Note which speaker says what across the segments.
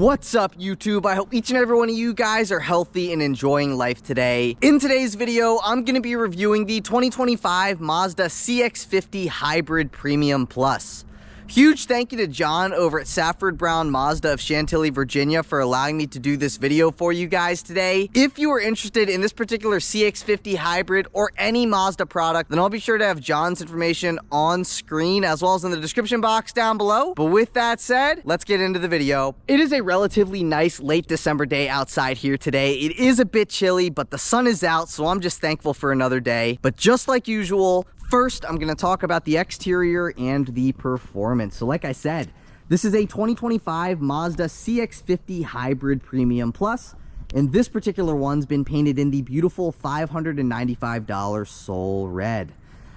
Speaker 1: What's up, YouTube? I hope each and every one of you guys are healthy and enjoying life today. In today's video, I'm going to be reviewing the 2025 Mazda CX-50 Hybrid Premium Plus. Huge thank you to John over at Safford Mazda of Chantilly, Virginia for allowing me to do this video for you guys today. If you are interested in this particular CX-50 Hybrid or any Mazda product, then I'll be sure to have John's information on screen as well as in the description box down below. But with that said, let's get into the video. It is a relatively nice late December day outside here today. It is a bit chilly, but the sun is out, so I'm just thankful for another day. But just like usual, first, I'm going to talk about the exterior and the performance. So like I said, this is a 2025 Mazda CX-50 Hybrid Premium Plus, and this particular one's been painted in the beautiful $595 Soul Red.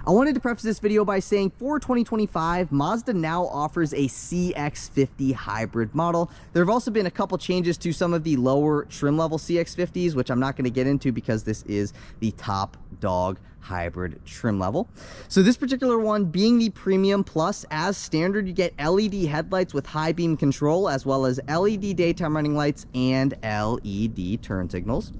Speaker 1: I wanted to preface this video by saying for 2025, Mazda now offers a CX-50 hybrid model. There have also been a couple changes to some of the lower trim level CX-50s, which I'm not going to get into because this is the top dog hybrid trim level. So this particular one being the Premium Plus, as standard, you get LED headlights with high beam control, as well as LED daytime running lights and LED turn signals.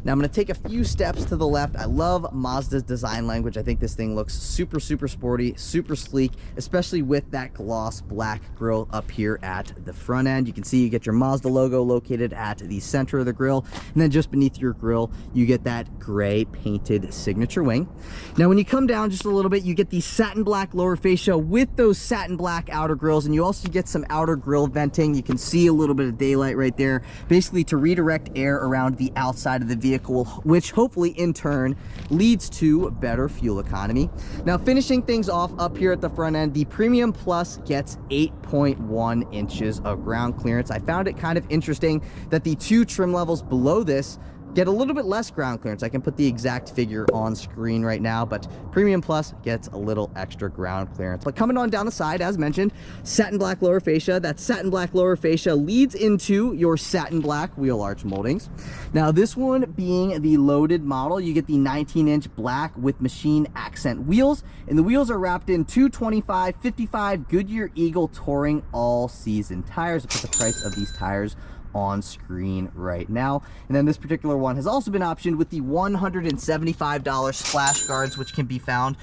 Speaker 1: Now I'm going to take a few steps to the left. I love Mazda's design language. I think this thing looks super sporty, super sleek, especially with that gloss black grille up here at the front end. You can see you get your Mazda logo located at the center of the grille, and then just beneath your grille you get that gray painted signature wing. Now when you come down just a little bit, you get the satin black lower fascia with those satin black outer grills, and you also get some outer grill venting. You can see a little bit of daylight right there, basically to redirect air around the outside of the vehicle, which hopefully in turn leads to better fuel economy. Now finishing things off up here at the front end, the Premium Plus gets 8.1 inches of ground clearance. I found it kind of interesting that the two trim levels below this get a little bit less ground clearance. I can put the exact figure on screen right now, but Premium Plus gets a little extra ground clearance. But coming on down the side, as mentioned, satin black lower fascia. That satin black lower fascia leads into your satin black wheel arch moldings. Now this one being the loaded model, you get the 19-inch black with machine accent wheels, and the wheels are wrapped in 225/55 Goodyear Eagle Touring all-season tires. I'll put the price of these tires on screen right now. And then this particular one has also been optioned with the $175 splash guards, which can be found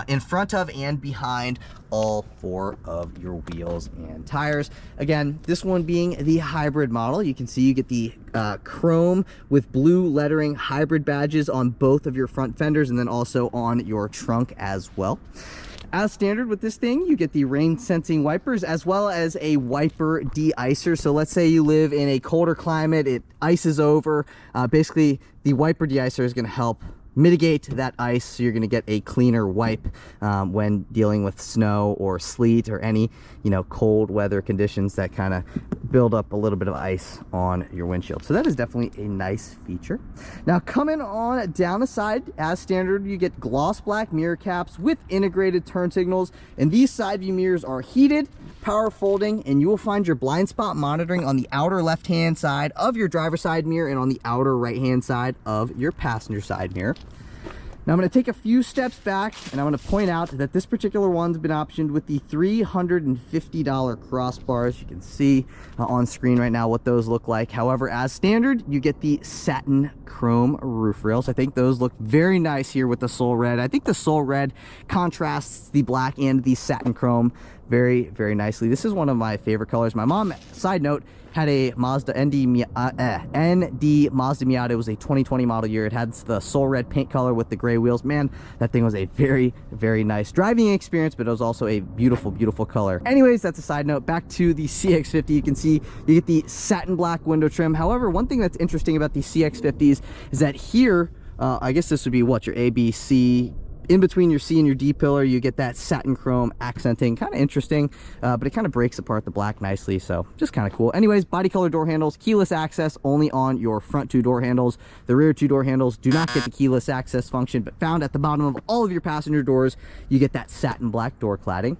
Speaker 1: in front of and behind all four of your wheels and tires. Again, this one being the hybrid model, you can see you get the chrome with blue lettering hybrid badges on both of your front fenders and then also on your trunk as well. As standard with this thing, you get the rain sensing wipers as well as a wiper de-icer. So let's say you live in a colder climate, it ices over. Basically, the wiper de-icer is going to help mitigate that ice, so you're going to get a cleaner wipe when dealing with snow or sleet or any cold weather conditions that kind of build up a little bit of ice on your windshield. So that is definitely a nice feature. Now coming on down the side, as standard, you get gloss black mirror caps with integrated turn signals, and these side view mirrors are heated, power folding, and you will find your blind spot monitoring on the outer left hand side of your driver's side mirror and on the outer right hand side of your passenger side mirror. Now I'm going to take a few steps back, and I'm going to point out that this particular one's been optioned with the $350 crossbars. You can see on screen right now what those look like. However, as standard, you get the satin chrome roof rails. I think those look very nice here with the Soul Red. I think the Soul Red contrasts the black and the satin chrome very nicely. This is one of my favorite colors. My mom, side note, had a Mazda ND Mazda Miata. It was a 2020 model year. It had the Soul Red paint color with the gray wheels. Man, that thing was a very nice driving experience, but it was also a beautiful color. Anyways, that's a side note. Back to the CX-50, you can see you get the satin black window trim. However, one thing that's interesting about the CX-50s is that here, I guess this would be what, your A, B, C, in between your C and your D pillar, you get that satin chrome accenting. Kind of interesting, but it kind of breaks apart the black nicely, so just kind of cool. Anyways, body color door handles, keyless access only on your front two door handles. The rear two door handles do not get the keyless access function, but found at the bottom of all of your passenger doors, you get that satin black door cladding.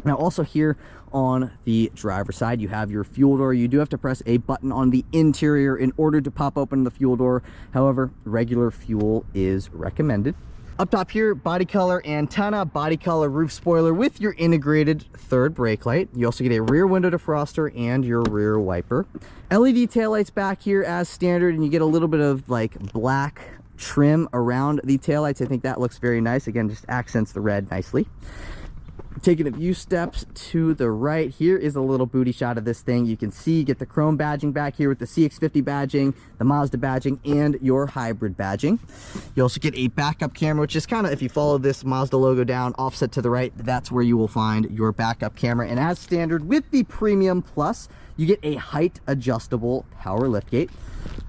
Speaker 1: Now also here on the driver's side, you have your fuel door. You do have to press a button on the interior in order to pop open the fuel door. However, regular fuel is recommended. Up top here, body color antenna, body color roof spoiler with your integrated third brake light. You also get a rear window defroster and your rear wiper. LED taillights back here as standard, and you get a little bit of like black trim around the taillights. I think that looks very nice. Again, just accents the red nicely. Taking a few steps to the right, here is a little booty shot of this thing. You can see, you get the chrome badging back here with the CX-50 badging, the Mazda badging, and your hybrid badging. You also get a backup camera, which is kind of, if you follow this Mazda logo down, offset to the right, that's where you will find your backup camera. And as standard with the Premium Plus, you get a height adjustable power liftgate.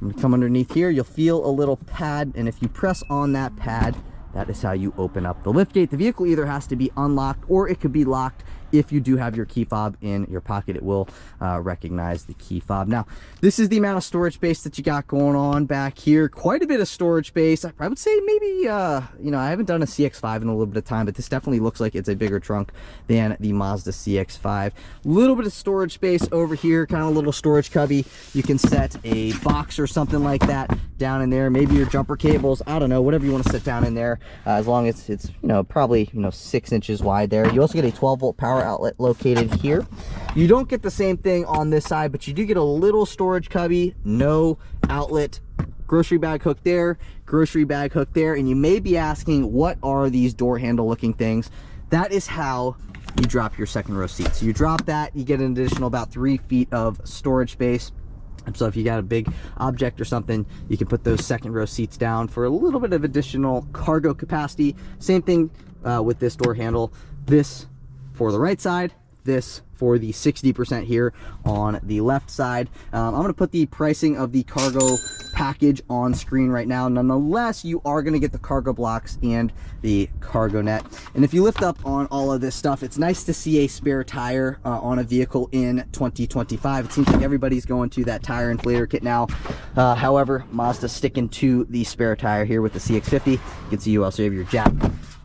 Speaker 1: When you come underneath here, you'll feel a little pad, and if you press on that pad, that is how you open up the liftgate. The vehicle either has to be unlocked or it could be locked. If you do have your key fob in your pocket, it will recognize the key fob. Now, this is the amount of storage space that you got going on back here. Quite a bit of storage space. I would say maybe, you know, I haven't done a CX-5 in a little bit of time, but this definitely looks like it's a bigger trunk than the Mazda CX-5. Little bit of storage space over here, kind of a little storage cubby. You can set a box or something like that down in there. Maybe your jumper cables, I don't know, whatever you want to set down in there, as long as it's, you know, probably, you know, 6 inches wide there. You also get a 12-volt power outlet located here. You don't get the same thing on this side, but you do get a little storage cubby, no outlet, grocery bag hook there, grocery bag hook there. And you may be asking, what are these door handle looking things? That is how you drop your second row seat. So you drop that, you get an additional about 3 feet of storage space. So if you got a big object or something, you can put those second row seats down for a little bit of additional cargo capacity. Same thing with this door handle. This for the right side, this for the 60% here on the left side. I'm going to put the pricing of the cargo package on screen right now. Nonetheless, you are going to get the cargo blocks and the cargo net. And if you lift up on all of this stuff, it's nice to see a spare tire on a vehicle in 2025. It seems like everybody's going to that tire inflator kit now. However, Mazda's sticking to the spare tire here with the CX-50. You can see you also have your jack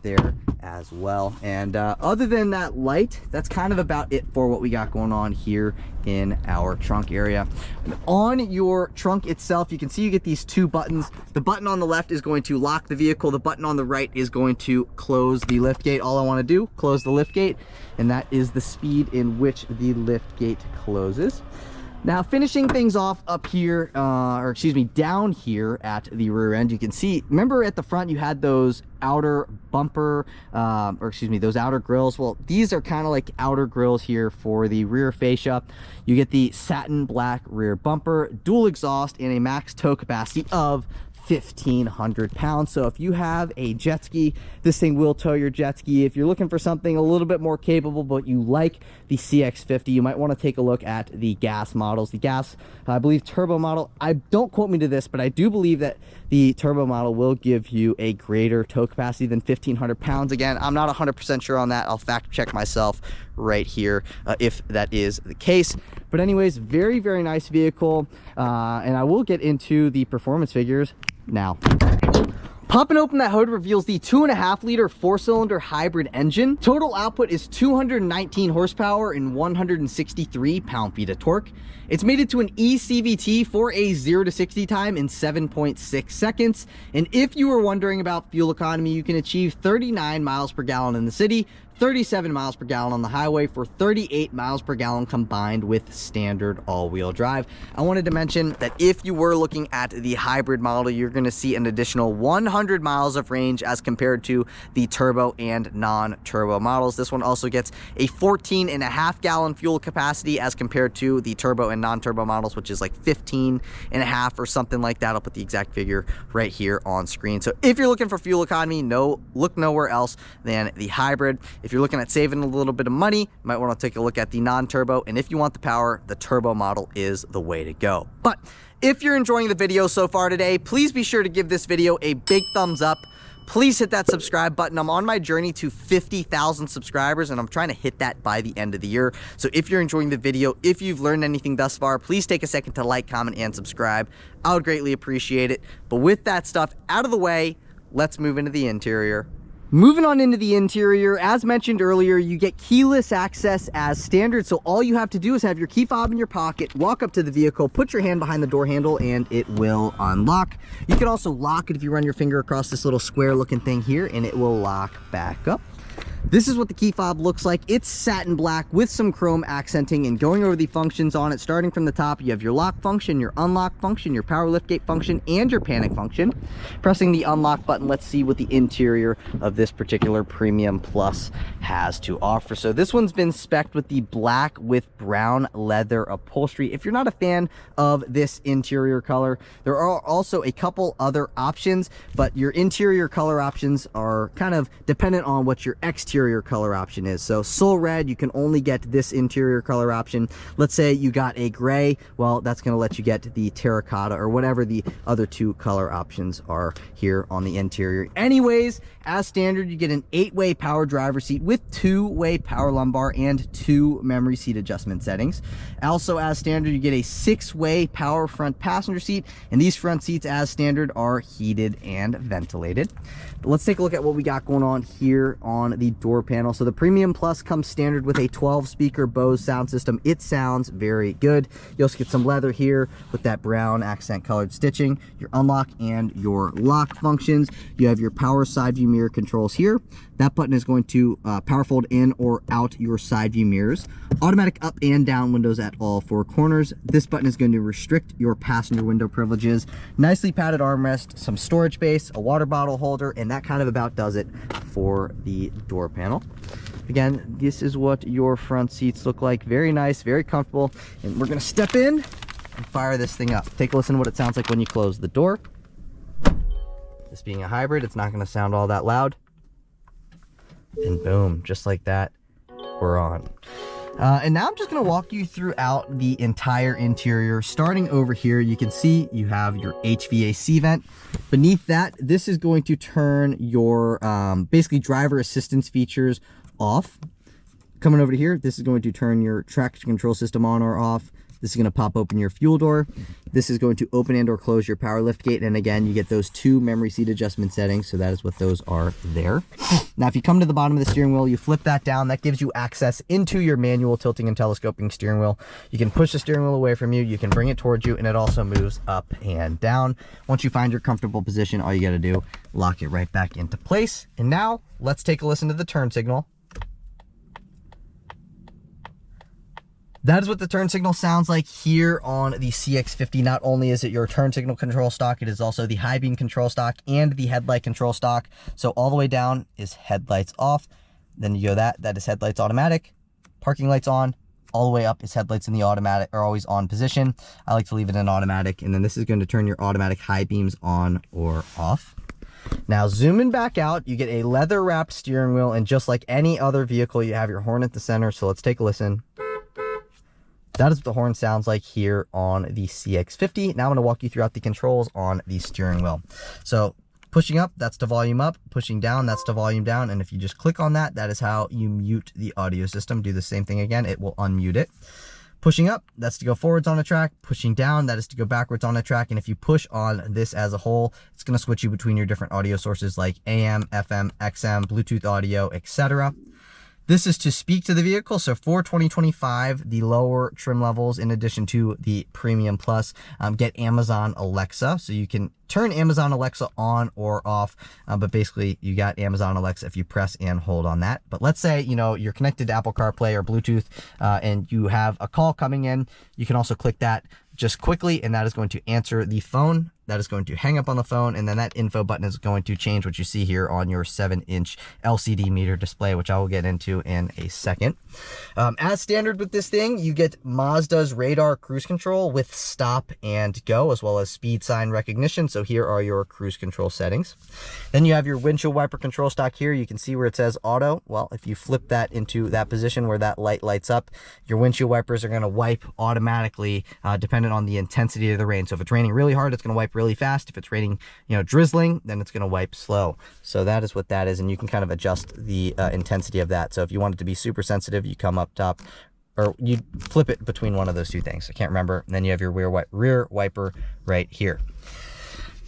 Speaker 1: there as well. And other than that light, that's kind of about it for what we got going on here in our trunk area. And on your trunk itself, you can see you get these 2 buttons. The button on the left is going to lock the vehicle. The button on the right is going to close the lift gate. All I want to do, close the lift gate, and that is the speed in which the lift gate closes. Now, finishing things off up here, or excuse me, down here at the rear end, you can see, remember at the front you had those outer bumper, or excuse me, those outer grills? Well, these are kind of like outer grills here for the rear fascia. You get the satin black rear bumper, dual exhaust, and a max tow capacity of 1,500 pounds. So if you have a jet ski, this thing will tow your jet ski. If you're looking for something a little bit more capable, but you like the CX-50, you might want to take a look at the gas models. The gas, I believe, turbo model, don't quote me to this, but I do believe that the turbo model will give you a greater tow capacity than 1,500 pounds. Again, I'm not 100% sure on that. I'll fact check myself right here if that is the case. But anyways, very, very nice vehicle. And I will get into the performance figures now. Popping open that hood reveals the 2.5-liter 4-cylinder hybrid engine. Total output is 219 horsepower and 163 pound-feet of torque. It's mated to an eCVT for a 0 to 60 time in 7.6 seconds. And if you were wondering about fuel economy, you can achieve 39 miles per gallon in the city, 37 miles per gallon on the highway for 38 miles per gallon combined with standard all-wheel drive. I wanted to mention that if you were looking at the hybrid model, you're going to see an additional 100 miles of range as compared to the turbo and non-turbo models. This one also gets a 14.5 gallon fuel capacity as compared to the turbo and non-turbo models, which is like 15.5 or something like that. I'll put the exact figure right here on screen. So if you're looking for fuel economy, look nowhere else than the hybrid. If you're looking at saving a little bit of money, you might want to take a look at the non-turbo. And if you want the power, the turbo model is the way to go. But if you're enjoying the video so far today, please be sure to give this video a big thumbs up. Please hit that subscribe button. I'm on my journey to 50,000 subscribers, and I'm trying to hit that by the end of the year. So if you're enjoying the video, if you've learned anything thus far, please take a second to like, comment, and subscribe. I would greatly appreciate it. But with that stuff out of the way, let's move into the interior. Moving on into the interior, as mentioned earlier, you get keyless access as standard. So all you have to do is have your key fob in your pocket, walk up to the vehicle, put your hand behind the door handle, and it will unlock. You can also lock it if you run your finger across this little square looking thing here, and it will lock back up. This is what the key fob looks like. It's satin black with some chrome accenting, and going over the functions on it, starting from the top, you have your lock function, your unlock function, your power liftgate function, and your panic function. Pressing the unlock button, let's see what the interior of this particular Premium Plus has to offer. So this one's been spec'd with the black with brown leather upholstery. If you're not a fan of this interior color, there are also a couple other options, but your interior color options are kind of dependent on what your exterior color option is. So Soul Red, you can only get this interior color option. Let's say you got a gray, well, that's going to let you get the terracotta or whatever the other two color options are here on the interior. Anyways, as standard, you get an 8-way power driver seat with 2-way power lumbar and 2 memory seat adjustment settings. Also, as standard, you get a 6-way power front passenger seat, and these front seats as standard are heated and ventilated. But let's take a look at what we got going on here on the door panel. So the Premium Plus comes standard with a 12-speaker Bose sound system. It sounds very good. You also get some leather here with that brown accent colored stitching, your unlock and your lock functions. You have your power side view mirror controls here. That button is going to power fold in or out your side view mirrors. Automatic up and down windows at all 4 corners. This button is going to restrict your passenger window privileges. Nicely padded armrest, some storage space, a water bottle holder, and that kind of about does it for the door panel. Again, this is what your front seats look like. Very nice, very comfortable. And we're gonna step in and fire this thing up. Take a listen to what it sounds like when you close the door. This being a hybrid, it's not gonna sound all that loud. And boom, just like that, we're on. And now I'm just going to walk you throughout the entire interior. Starting over here, you can see you have your HVAC vent. Beneath that, this is going to turn your basically driver assistance features off. Coming over to here, this is going to turn your traction control system on or off. This is going to pop open your fuel door. This is going to open and or close your power lift gate. And again, you get those 2 memory seat adjustment settings. So that is what those are there. Now, if you come to the bottom of the steering wheel, you flip that down. That gives you access into your manual tilting and telescoping steering wheel. You can push the steering wheel away from you. You can bring it towards you, and it also moves up and down. Once you find your comfortable position, all you got to do, lock it right back into place. And now let's take a listen to the turn signal. That is what the turn signal sounds like here on the CX-50. Not only is it your turn signal control stock, it is also the high beam control stock and the headlight control stock. So all the way down is headlights off. Then you go that is headlights automatic, parking lights on. All the way up is headlights in the automatic or always on position. I like to leave it in automatic. And then this is going to turn your automatic high beams on or off. Now zooming back out, you get a leather wrapped steering wheel, and just like any other vehicle, you have your horn at the center. So let's take a listen. That is what the horn sounds like here on the CX-50. Now I'm going to walk you throughout the controls on the steering wheel. So pushing up, that's to volume up. Pushing down, that's to volume down. And if you just click on that, that is how you mute the audio system. Do the same thing again, it will unmute it. Pushing up, that's to go forwards on a track. Pushing down, that is to go backwards on a track. And if you push on this as a whole, it's going to switch you between your different audio sources like AM, FM, XM, Bluetooth audio, etc. This is to speak to the vehicle. So for 2025, the lower trim levels, in addition to the Premium Plus, get Amazon Alexa. So you can turn Amazon Alexa on or off, but basically you got Amazon Alexa if you press and hold on that. But let's say, you know, you're connected to Apple CarPlay or Bluetooth, and you have a call coming in. You can also click that just quickly, and that is going to answer the phone. That is going to hang up on the phone, and then that info button is going to change what you see here on your 7-inch LCD meter display, which I will get into in a second. As standard with this thing, you get Mazda's radar cruise control with stop and go, as well as speed sign recognition. So here are your cruise control settings. Then you have your windshield wiper control stock here. You can see where it says auto. Well, if you flip that into that position where that light lights up, your windshield wipers are going to wipe automatically, depending on the intensity of the rain. So if it's raining really hard, it's going to wipe really fast. If it's raining, you know, drizzling, then it's going to wipe slow. So that is what that is, and you can kind of adjust the intensity of that. So if you want it to be super sensitive, you come up top, or you flip it between one of those two things. I can't remember. And then you have your rear wiper right here.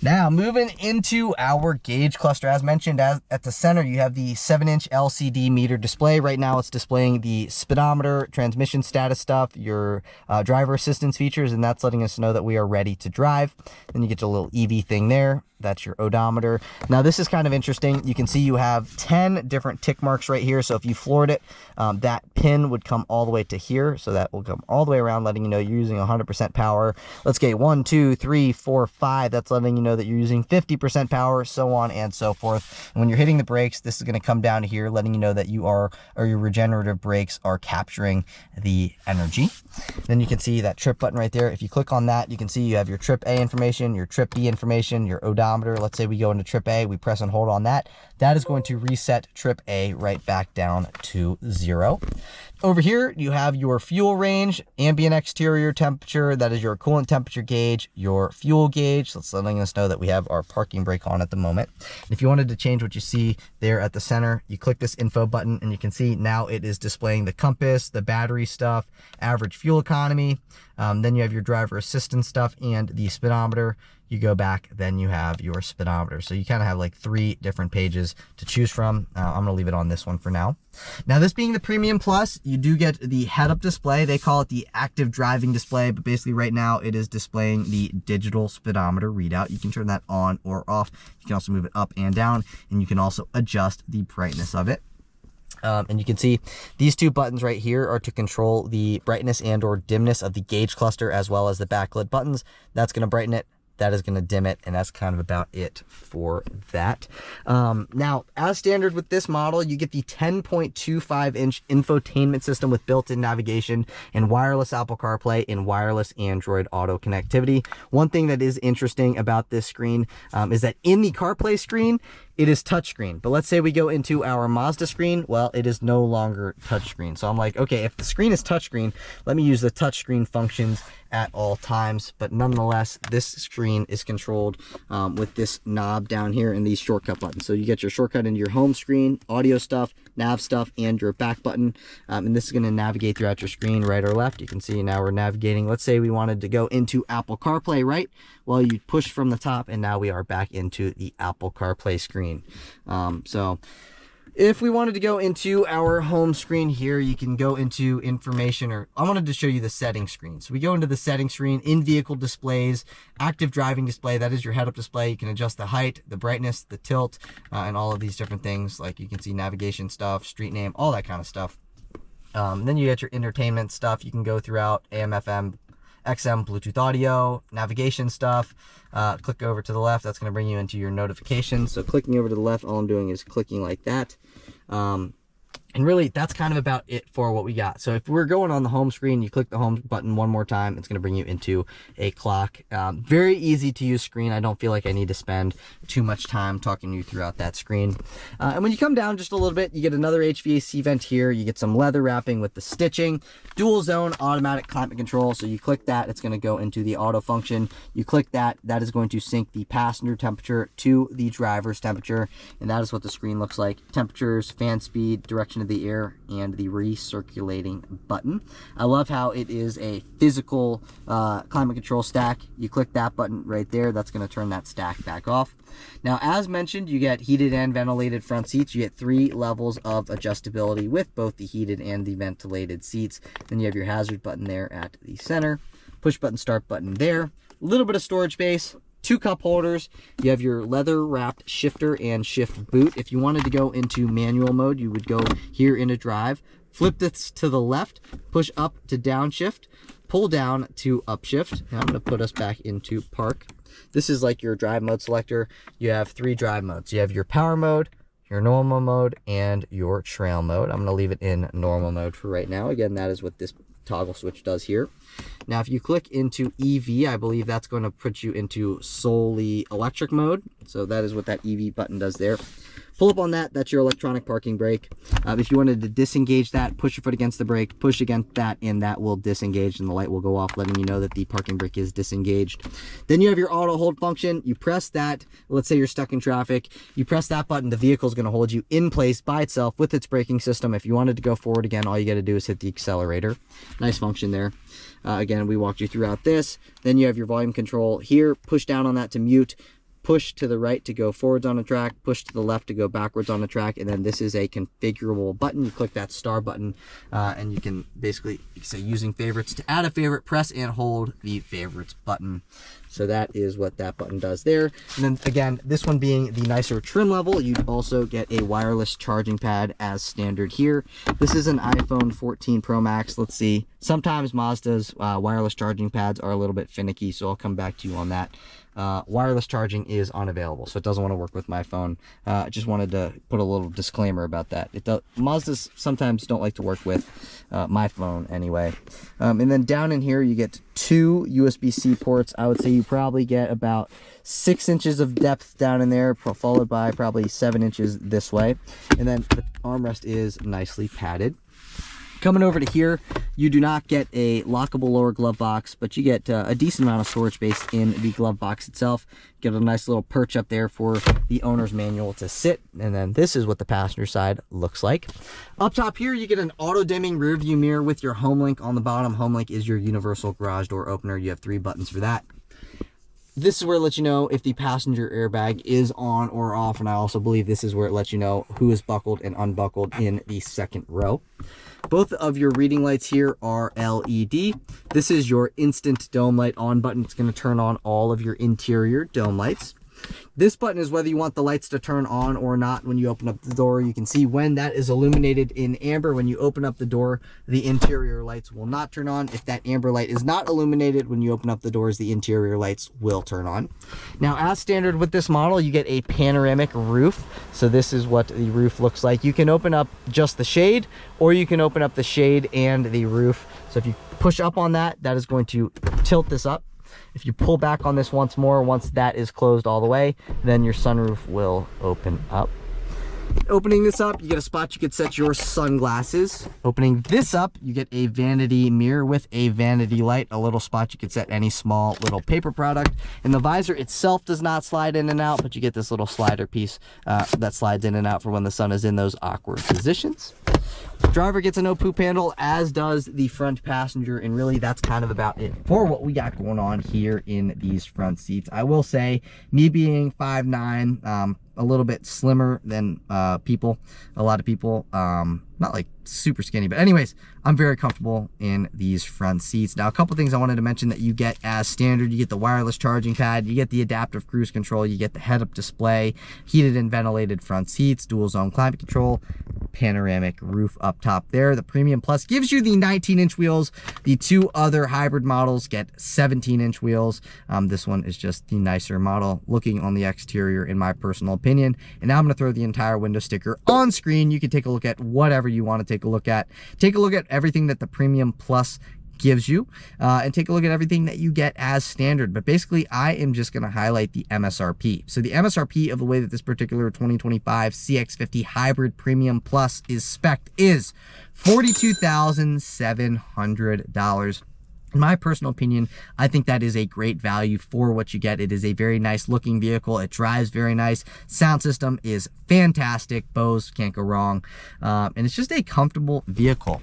Speaker 1: Now, moving into our gauge cluster, as mentioned, at the center, you have the 7-inch LCD meter display. Right now, it's displaying the speedometer, transmission status stuff, your driver assistance features, and that's letting us know that we are ready to drive. Then you get your little EV thing there. That's your odometer. Now, this is kind of interesting. You can see you have 10 different tick marks right here. So if you floored it, that pin would come all the way to here. So that will come all the way around, letting you know you're using 100% power. Let's get 1, 2, 3, 4, 5. That's letting you know that you're using 50% power, so on and so forth. And when you're hitting the brakes, this is going to come down to here, letting you know that you are, or your regenerative brakes are capturing the energy. Then you can see that trip button right there. If you click on that, you can see you have your trip A information, your trip B information, your odometer. Let's say we go into trip A, we press and hold on that. That is going to reset trip A right back down to 0. Over here, you have your fuel range, ambient exterior temperature, that is your coolant temperature gauge, your fuel gauge. That's letting us know that we have our parking brake on at the moment. If you wanted to change what you see there at the center, you click this info button and you can see now it is displaying the compass, the battery stuff, average fuel economy. Then you have your driver assistance stuff and the speedometer. You go back, then you have your speedometer. So you kind of have like 3 different pages to choose from. I'm going to leave it on this one for now. Now, this being the Premium Plus, you do get the head-up display. They call it the active driving display, but basically right now it is displaying the digital speedometer readout. You can turn that on or off. You can also move it up and down, and you can also adjust the brightness of it. And you can see these 2 buttons right here are to control the brightness and or dimness of the gauge cluster, as well as the backlit buttons. That's going to brighten it. That is going to dim it, and that's kind of about it for that. Now, as standard with this model, you get the 10.25-inch infotainment system with built-in navigation and wireless Apple CarPlay and wireless Android Auto connectivity. One thing that is interesting about this screen is that in the CarPlay screen, it is touchscreen. But let's say we go into our Mazda screen, well, it is no longer touchscreen. So I'm like, okay, if the screen is touchscreen, let me use the touchscreen functions at all times. But nonetheless, this screen is controlled with this knob down here and these shortcut buttons. So you get your shortcut into your home screen, audio stuff, nav stuff, and your back button. And this is going to navigate throughout your screen, right or left. You can see now we're navigating. Let's say we wanted to go into Apple CarPlay, right? Well, you push from the top, and now we are back into the Apple CarPlay screen. So if we wanted to go into our home screen here, you can go into information, or I wanted to show you the settings screen. So we go into the settings screen, in vehicle displays, active driving display. That is your head-up display. You can adjust the height, the brightness, the tilt, and all of these different things. Like you can see navigation stuff, street name, all that kind of stuff. Then you get your entertainment stuff. You can go throughout AM, FM, XM, Bluetooth audio, navigation stuff. Click over to the left. That's going to bring you into your notifications. So clicking over to the left, all I'm doing is clicking like that. And really, that's kind of about it for what we got. So if we're going on the home screen, you click the home button one more time, it's going to bring you into a clock. Very easy to use screen. I don't feel like I need to spend too much time talking you throughout that screen. And when you come down just a little bit, you get another HVAC vent here. You get some leather wrapping with the stitching, dual zone automatic climate control. So you click that, it's going to go into the auto function. You click that, that is going to sync the passenger temperature to the driver's temperature. And that is what the screen looks like. Temperatures, fan speed, direction of the air, and the recirculating button. I love how it is a physical climate control stack. You click that button right there, that's going to turn that stack back off. Now, as mentioned, you get heated and ventilated front seats. You get 3 levels of adjustability with both the heated and the ventilated seats. Then you have your hazard button there at the center, push button start button there, a little bit of storage space, 2 cup holders. You have your leather wrapped shifter and shift boot. If you wanted to go into manual mode, you would go here into drive, flip this to the left, push up to downshift, pull down to upshift. Now I'm going to put us back into park. This is like your drive mode selector. You have 3 drive modes. You have your power mode, your normal mode, and your trail mode. I'm going to leave it in normal mode for right now. Again, that is what this toggle switch does here. Now, if you click into EV, I believe that's going to put you into solely electric mode. So that is what that EV button does there. Pull up on that, that's your electronic parking brake. If you wanted to disengage that, push your foot against the brake, push against that, and that will disengage, and the light will go off, letting you know that the parking brake is disengaged. Then you have your auto hold function. You press that, let's say you're stuck in traffic, you press that button, the vehicle is going to hold you in place by itself with its braking system. If you wanted to go forward again, all you got to do is hit the accelerator. Nice function there. Again, we walked you throughout this. Then you have your volume control here. Push down on that to mute. push to the right to go forwards on a track, push to the left to go backwards on the track, and then this is a configurable button. You click that star button, and you can basically say using favorites to add a favorite, press and hold the favorites button. So that is what that button does there. And then again, this one being the nicer trim level, you also get a wireless charging pad as standard here. This is an iPhone 14 Pro Max. Let's see. Sometimes Mazda's wireless charging pads are a little bit finicky, so I'll come back to you on that. Wireless charging is unavailable, so it doesn't want to work with my phone. I just wanted to put a little disclaimer about that. Mazdas sometimes don't like to work with my phone anyway. And then down in here, you get 2 USB-C ports. I would say you probably get about 6 inches of depth down in there, followed by probably 7 inches this way. And then the armrest is nicely padded. Coming over to here, you do not get a lockable lower glove box, but you get a decent amount of storage space in the glove box itself. You get a nice little perch up there for the owner's manual to sit. And then this is what the passenger side looks like. Up top here, you get an auto dimming rear view mirror with your home link on the bottom. Home link is your universal garage door opener. You have 3 buttons for that. This is where it lets you know if the passenger airbag is on or off, and I also believe this is where it lets you know who is buckled and unbuckled in the second row. Both of your reading lights here are LED. This is your instant dome light on button. It's going to turn on all of your interior dome lights. This button is whether you want the lights to turn on or not. When you open up the door, you can see when that is illuminated in amber. When you open up the door, the interior lights will not turn on. If that amber light is not illuminated, when you open up the doors, the interior lights will turn on. Now, as standard with this model, you get a panoramic roof. So this is what the roof looks like. You can open up just the shade, or you can open up the shade and the roof. So if you push up on that, that is going to tilt this up. If you pull back on this once more, once that is closed all the way, then your sunroof will open up. Opening this up, you get a spot you could set your sunglasses. Opening this up, you get a vanity mirror with a vanity light, a little spot you could set any small little paper product. And the visor itself does not slide in and out, but you get this little slider piece that slides in and out for when the sun is in those awkward positions. Driver gets a no poop handle, as does the front passenger, and really that's kind of about it for what we got going on here in these front seats. I will say, me being 5'9", a little bit slimmer than a lot of people, not like super skinny, but anyways, I'm very comfortable in these front seats. Now, a couple things I wanted to mention that you get as standard: you get the wireless charging pad, you get the adaptive cruise control, you get the head-up display, heated and ventilated front seats, dual zone climate control, panoramic roof up top there. The Premium Plus gives you the 19-inch wheels. The 2 other hybrid models get 17-inch wheels. This one is just the nicer model looking on the exterior, in my personal opinion. And now I'm going to throw the entire window sticker on screen. You can take a look at whatever you want to take a look at. Take a look at everything that the Premium Plus gives you, and take a look at everything that you get as standard. But basically, I am just going to highlight the MSRP. So the MSRP of the way that this particular 2025 CX-50 Hybrid Premium Plus is spec'd is $42,700. In my personal opinion, I think that is a great value for what you get. It is a very nice looking vehicle. It drives very nice. Sound system is fantastic. Bose, can't go wrong. And it's just a comfortable vehicle.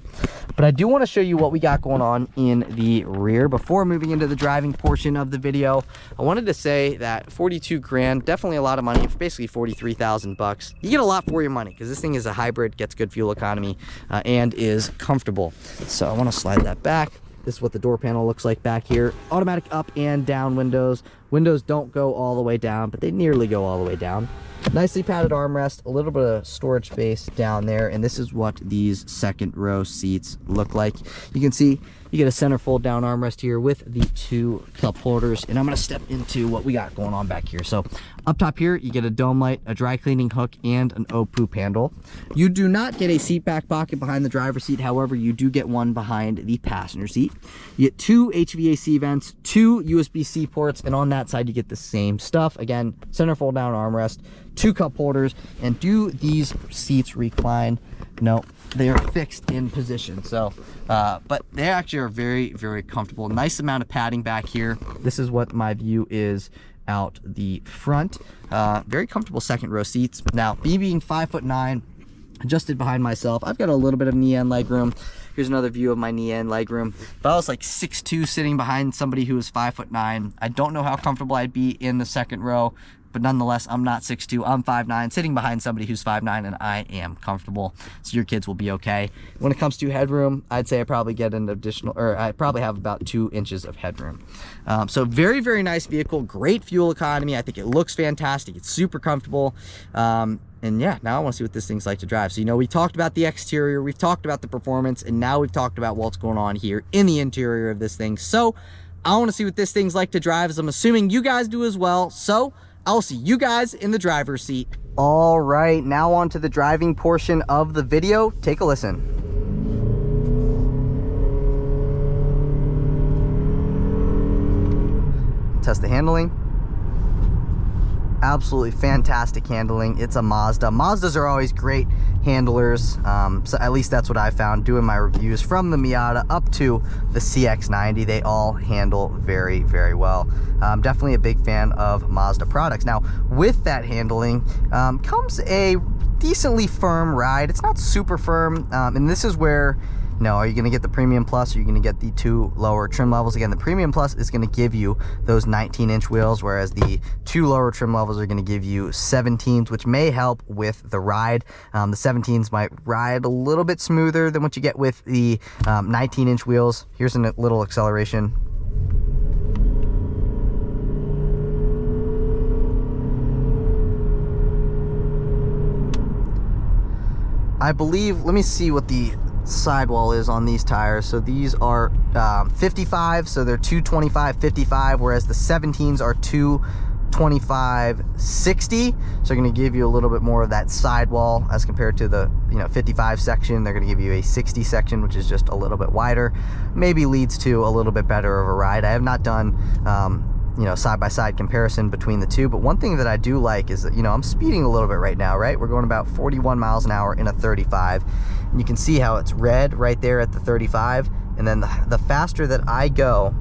Speaker 1: But I do want to show you what we got going on in the rear. Before moving into the driving portion of the video, I wanted to say that 42 grand, definitely a lot of money, basically 43,000 bucks. You get a lot for your money because this thing is a hybrid, gets good fuel economy, and is comfortable. So I want to slide that back. This is what the door panel looks like back here. Automatic up and down windows. Windows don't go all the way down, but they nearly go all the way down. Nicely padded armrest, a little bit of storage space down there, and this is what these second row seats look like. You can see you get a center fold down armrest here with the 2 cup holders, and I'm going to step into what we got going on back here. So up top here, you get a dome light, a dry cleaning hook, and an O-poop handle. You do not get a seat back pocket behind the driver's seat. However, you do get one behind the passenger seat. You get 2 HVAC vents, 2 USB-C ports, and on that side, you get the same stuff. Again, center fold down armrest, 2 cup holders. And do these seats recline? No, they are fixed in position. So but they actually are very, very comfortable. Nice amount of padding back here. This is what my view is out the front. Very comfortable second row seats. Now, me being 5'9", adjusted behind myself, I've got a little bit of knee end leg room. Here's another view of my knee end leg room. If I was like 6'2", sitting behind somebody who was 5'9", I don't know how comfortable I'd be in the second row. but nonetheless, I'm not 6'2", I'm 5'9", sitting behind somebody who's 5'9", and I am comfortable, so your kids will be okay. When it comes to headroom, I'd say I probably get an additional, or I probably have about 2 inches of headroom. So very, very nice vehicle, great fuel economy. I think it looks fantastic, it's super comfortable. And yeah, now I want to see what this thing's like to drive. So, you know, we talked about the exterior, we've talked about the performance, and now we've talked about what's going on here in the interior of this thing. So I want to see what this thing's like to drive, as I'm assuming you guys do as well. So I'll see you guys in the driver's seat. All right, now on to the driving portion of the video. Take a listen. Test the handling. Absolutely fantastic handling. It's a Mazda. Mazdas are always great handlers. So at least that's what I found doing my reviews, from the Miata up to the CX-90. They all handle very, very well. I'm definitely a big fan of Mazda products. Now, with that handling comes a decently firm ride. It's not super firm, and this is where, you know, are you going to get the Premium Plus, or are you going to get the 2 lower trim levels? Again, the Premium Plus is going to give you those 19-inch wheels, whereas the 2 lower trim levels are going to give you 17s, which may help with the ride. The 17s might ride a little bit smoother than what you get with the 19-inch wheels. Here's a little acceleration. I believe, let me see what the sidewall is on these tires. So these are 55, so they're 225/55, whereas the 17s are 225/60. So they're going to give you a little bit more of that sidewall as compared to the 55 section. They're going to give you a 60 section, which is just a little bit wider. Maybe leads to a little bit better of a ride. I have not done side-by-side comparison between the two, but one thing that I do like is that, I'm speeding a little bit right now, right? We're going about 41 miles an hour in a 35, and you can see how it's red right there at the 35, and then the faster that I go,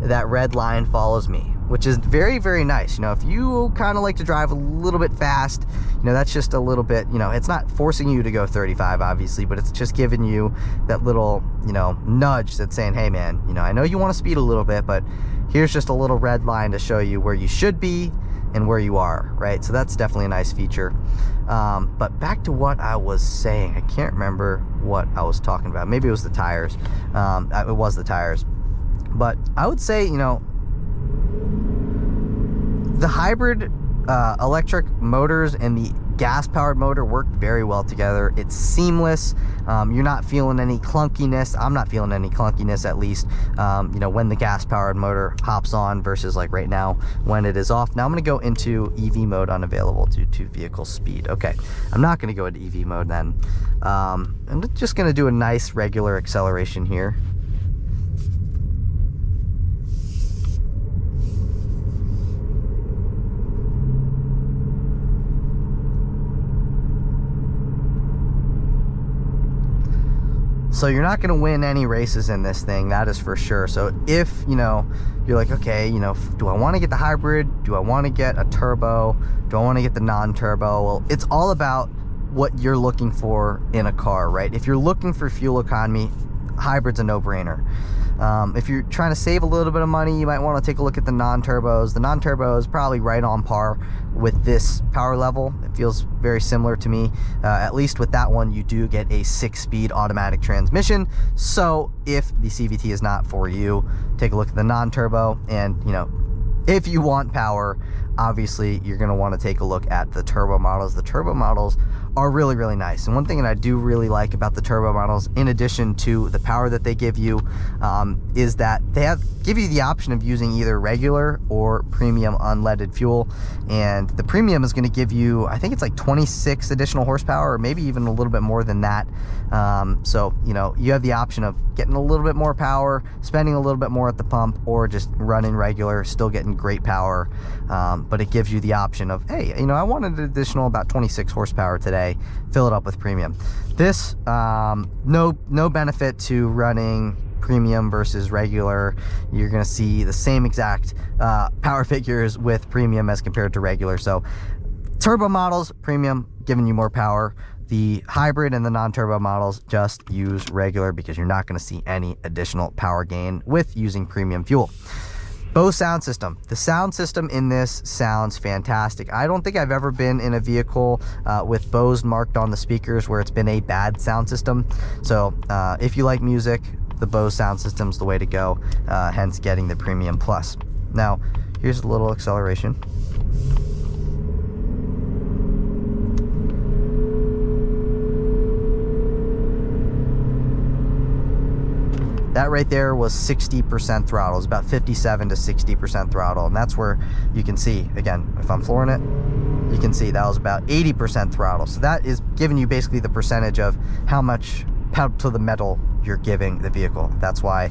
Speaker 1: that red line follows me, which is very, very nice. If you kind of like to drive a little bit fast, that's just a little bit, it's not forcing you to go 35, obviously, but it's just giving you that little, nudge that's saying, hey man, I know you want to speed a little bit, but here's just a little red line to show you where you should be and where you are, right? So that's definitely a nice feature. But back to what I was saying, I can't remember what I was talking about. Maybe it was the tires. It was the tires. But I would say, the hybrid electric motors and the gas-powered motor work very well together. It's seamless. You're not feeling any clunkiness. I'm not feeling any clunkiness, at least, when the gas-powered motor hops on versus like right now when it is off. Now I'm going to go into EV mode, unavailable due to vehicle speed. Okay, I'm not going to go into EV mode then. I'm just going to do a nice regular acceleration here. So you're not going to win any races in this thing, that is for sure. So if, you're like, okay, do I want to get the hybrid? Do I want to get a turbo? Do I want to get the non-turbo? Well, it's all about what you're looking for in a car, right? If you're looking for fuel economy, hybrid's a no-brainer. If you're trying to save a little bit of money, you might want to take a look at the non-turbos. The non-turbo is probably right on par with this power level. It feels very similar to me. At least with that one, you do get a 6-speed automatic transmission. So if the CVT is not for you, take a look at the non-turbo. And, if you want power, obviously you're going to want to take a look at the turbo models. The turbo models are really, really nice. And one thing that I do really like about the turbo models, in addition to the power that they give you, is that they give you the option of using either regular or premium unleaded fuel. And the premium is going to give you, I think it's like 26 additional horsepower, or maybe even a little bit more than that. So, you have the option of getting a little bit more power, spending a little bit more at the pump, or just running regular, still getting great power. But it gives you the option of, hey, I wanted an additional about 26 horsepower today, fill it up with premium. This, no benefit to running premium versus regular. You're going to see the same exact power figures with premium as compared to regular. So turbo models, premium, giving you more power. The hybrid and the non-turbo models just use regular, because you're not going to see any additional power gain with using premium fuel. Bose sound system. The sound system in this sounds fantastic. I don't think I've ever been in a vehicle with Bose marked on the speakers where it's been a bad sound system. So if you like music, the Bose sound system's the way to go, hence getting the Premium Plus. Now, here's a little acceleration. That right there was 60% throttle. It's about 57 to 60% throttle. And that's where you can see, again, if I'm flooring it, you can see that was about 80% throttle. So that is giving you basically the percentage of how much pedal to the metal you're giving the vehicle. That's why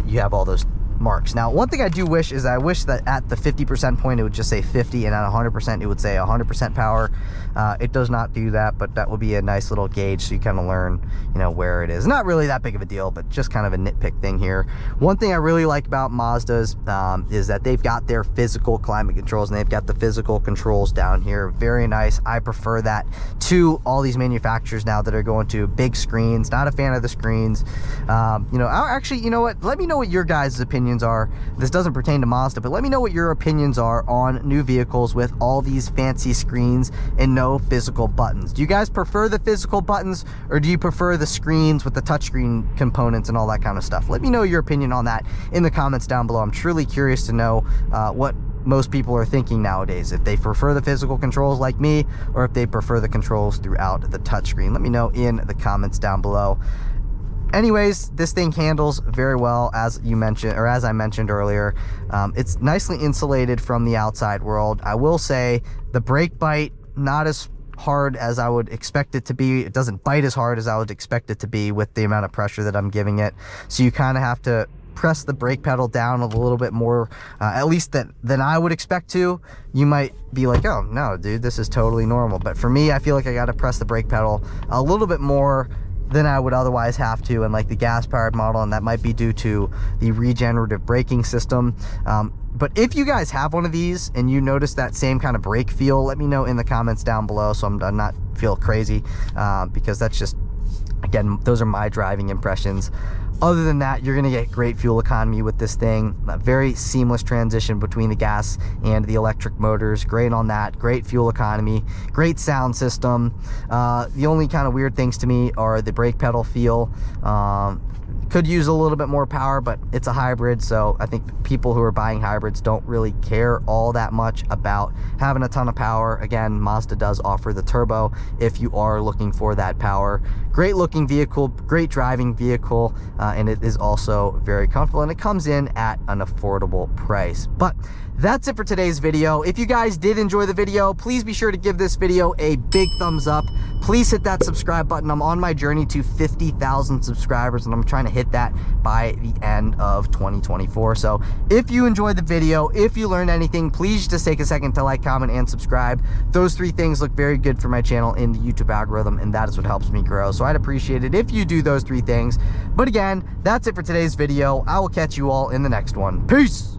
Speaker 1: you have all those marks. Now, one thing I do wish is I wish that at the 50% point it would just say 50, and at 100% it would say 100% power. It does not do that, but that would be a nice little gauge so you kind of learn, you know, where it is. Not really that big of a deal, but just kind of a nitpick thing here. One thing I really like about Mazdas is that they've got their physical climate controls, and they've got the physical controls down here. Very nice. I prefer that to all these manufacturers now that are going to big screens. Not a fan of the screens. You know, actually, you know what? Let me know what your guys' opinions are. This doesn't pertain to Mazda, but let me know what your opinions are on new vehicles with all these fancy screens and no physical buttons. Do you guys prefer the physical buttons, or do you prefer the screens with the touchscreen components and all that kind of stuff? Let me know your opinion on that in the comments down below. I'm truly curious to know what most people are thinking nowadays, if they prefer the physical controls like me, or if they prefer the controls throughout the touchscreen. Let me know in the comments down below. Anyways, this thing handles very well, as you mentioned, or as I mentioned earlier. It's nicely insulated from the outside world. I will say the brake bite, not as hard as I would expect it to be. It doesn't bite as hard as I would expect it to be with the amount of pressure that I'm giving it. So you kind of have to press the brake pedal down a little bit more, at least than I would expect to. You might be like, oh no, dude, this is totally normal. But for me, I feel like I got to press the brake pedal a little bit more than I would otherwise have to, and like the gas powered model, and that might be due to the regenerative braking system. But if you guys have one of these and you notice that same kind of brake feel, let me know in the comments down below so I'm not feel crazy, because that's just, again, those are my driving impressions. Other than that, you're going to get great fuel economy with this thing. A very seamless transition between the gas and the electric motors. Great on that. Great fuel economy. Great sound system. The only kind of weird things to me are the brake pedal feel. Could use a little bit more power, but it's a hybrid, so I think people who are buying hybrids don't really care all that much about having a ton of power. Again, Mazda does offer the turbo if you are looking for that power. Great looking vehicle, great driving vehicle, and it is also very comfortable, and it comes in at an affordable price. But that's it for today's video. If you guys did enjoy the video, please be sure to give this video a big thumbs up. Please hit that subscribe button. I'm on my journey to 50,000 subscribers, and I'm trying to hit that by the end of 2024. So if you enjoyed the video, if you learned anything, please just take a second to like, comment, and subscribe. Those three things look very good for my channel in the YouTube algorithm, and that is what helps me grow. So I'd appreciate it if you do those three things. But again, that's it for today's video. I will catch you all in the next one. Peace!